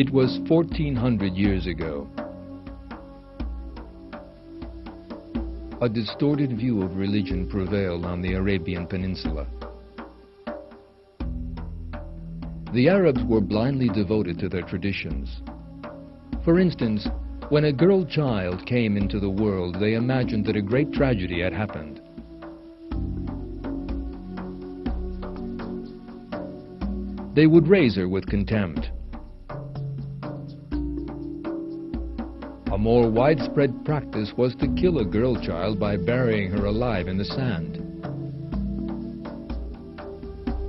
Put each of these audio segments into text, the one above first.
It was 1400 years ago. A distorted view of religion prevailed on the Arabian Peninsula. The Arabs were blindly devoted to their traditions. For instance, when a girl child came into the world, they imagined that a great tragedy had happened. They would raise her with contempt. A more widespread practice was to kill a girl child by burying her alive in the sand.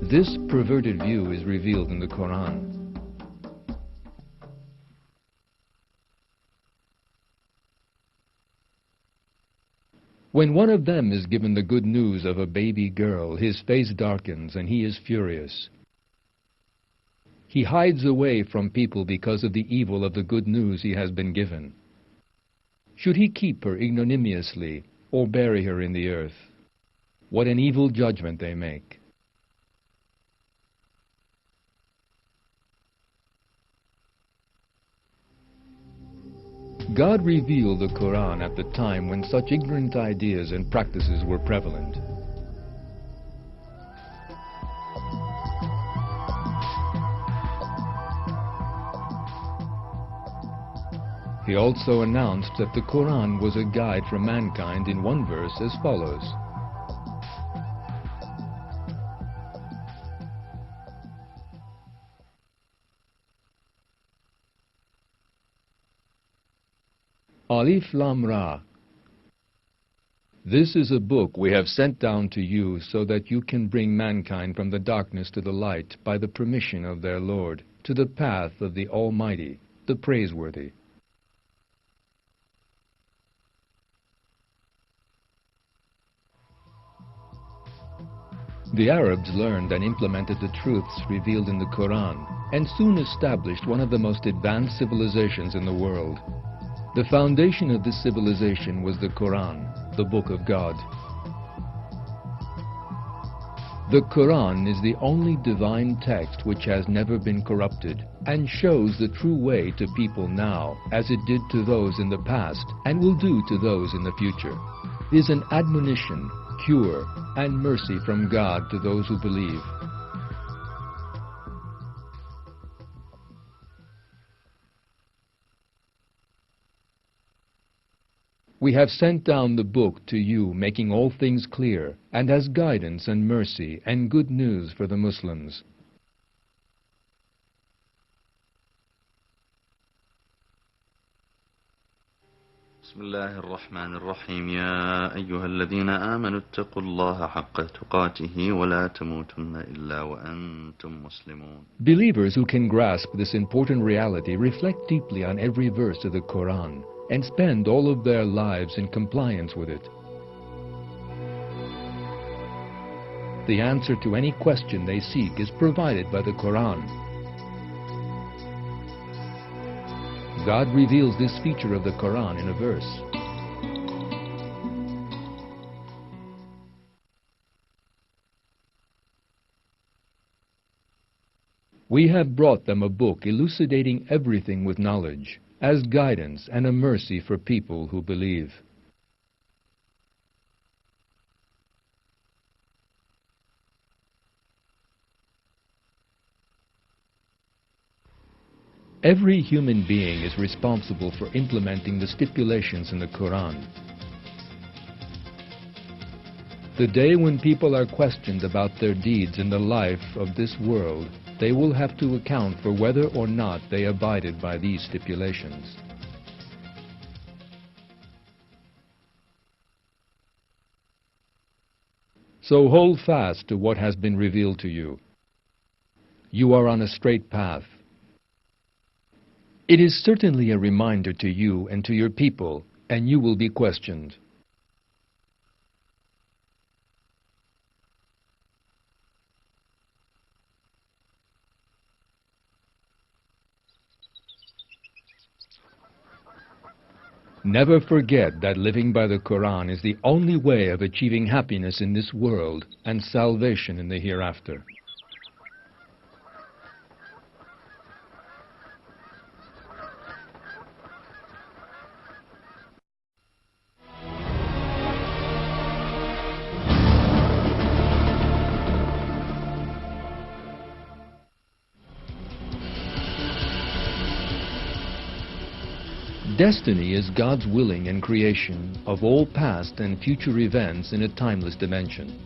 This perverted view is revealed in the Quran. When one of them is given the good news of a baby girl, his face darkens and he is furious. He hides away from people because of the evil of the good news he has been given. Should he keep her ignominiously or bury her in the earth? What an evil judgment they make. God revealed the Quran at the time when such ignorant ideas and practices were prevalent. He also announced that the Quran was a guide for mankind in one verse as follows. Alif Lam Ra. This is a book we have sent down to you so that you can bring mankind from the darkness to the light by the permission of their Lord, to the path of the Almighty, the Praiseworthy. The Arabs learned and implemented the truths revealed in the Quran and soon established one of the most advanced civilizations in the world. The foundation of this civilization was the Quran, the Book of God. The Quran is the only divine text which has never been corrupted and shows the true way to people now, as it did to those in the past and will do to those in the future. It is an admonition, cure, and mercy from God to those who believe. We have sent down the book to you, making all things clear, and as guidance and mercy and good news for the Muslims. بسم الله الرحمن الرحيم يا أيها الذين آمنوا اتقوا الله حق تقاته ولا تموتن إلا وأنتم مسلمون. Believers who can grasp this important reality reflect deeply on every verse of the Quran and spend all of their lives in compliance with it. The answer to any question they seek is provided by the Quran. God reveals this feature of the Quran in a verse. We have brought them a book elucidating everything with knowledge, as guidance and a mercy for people who believe. Every human being is responsible for implementing the stipulations in the Quran. The day when people are questioned about their deeds in the life of this world, they will have to account for whether or not they abided by these stipulations. So hold fast to what has been revealed to you. You are on a straight path. It is certainly a reminder to you and to your people, and you will be questioned. Never forget that living by the Quran is the only way of achieving happiness in this world and salvation in the hereafter. Destiny is God's willing and creation of all past and future events in a timeless dimension.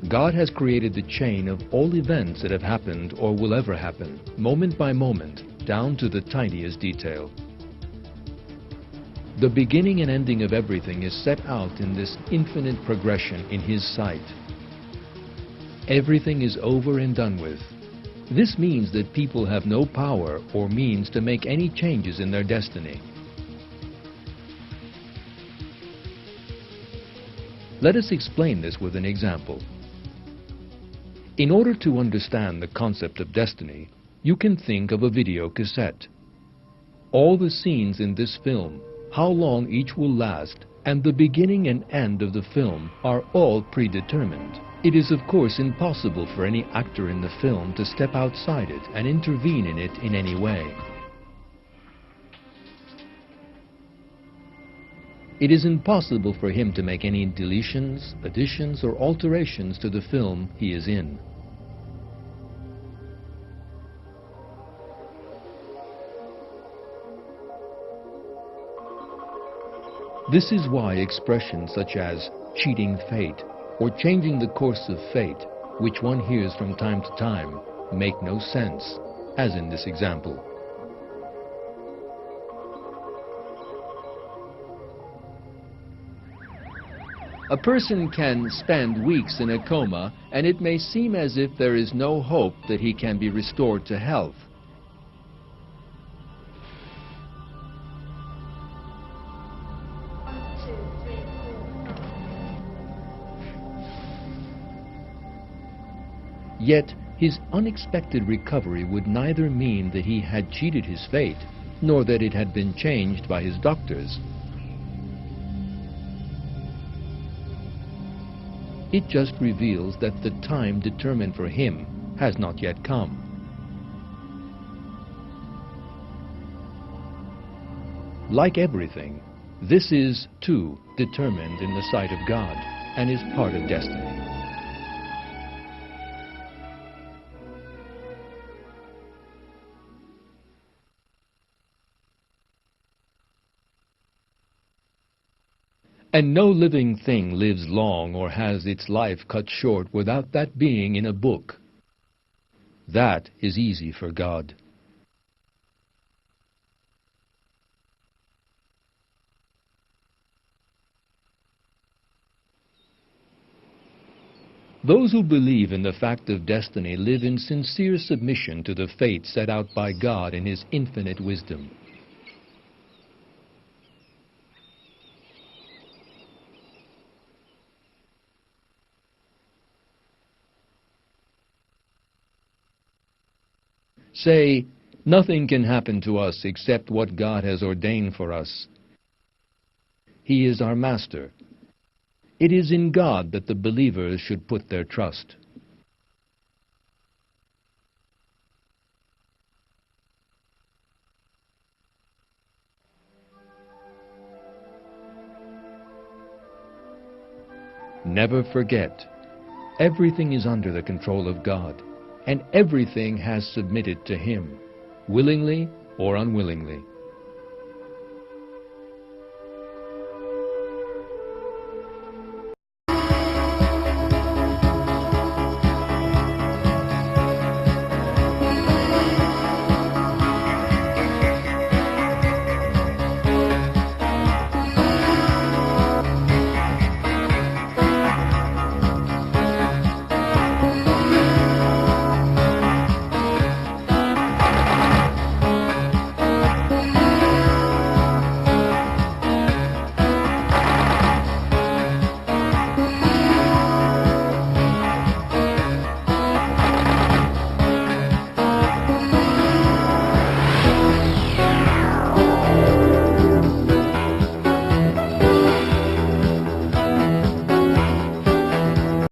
God has created the chain of all events that have happened or will ever happen, moment by moment, down to the tiniest detail. The beginning and ending of everything is set out in this infinite progression in His sight. Everything is over and done with. This means that people have no power or means to make any changes in their destiny. Let us explain this with an example. In order to understand the concept of destiny, you can think of a video cassette. All the scenes in this film, how long each will last, and the beginning and end of the film are all predetermined. It is of course impossible for any actor in the film to step outside it and intervene in it in any way. It is impossible for him to make any deletions, additions, or alterations to the film he is in. This is why expressions such as cheating fate or changing the course of fate, which one hears from time to time, make no sense, as in this example. A person can spend weeks in a coma, and it may seem as if there is no hope that he can be restored to health. Yet, his unexpected recovery would neither mean that he had cheated his fate, nor that it had been changed by his doctors. It just reveals that the time determined for him has not yet come. Like everything, this is, too, determined in the sight of God, and is part of destiny. And no living thing lives long or has its life cut short without that being in a book. That is easy for God. Those who believe in the fact of destiny live in sincere submission to the fate set out by God in His infinite wisdom. Say, nothing can happen to us except what God has ordained for us. He is our Master. It is in God that the believers should put their trust. Never forget, everything is under the control of God, and everything has submitted to Him, willingly or unwillingly.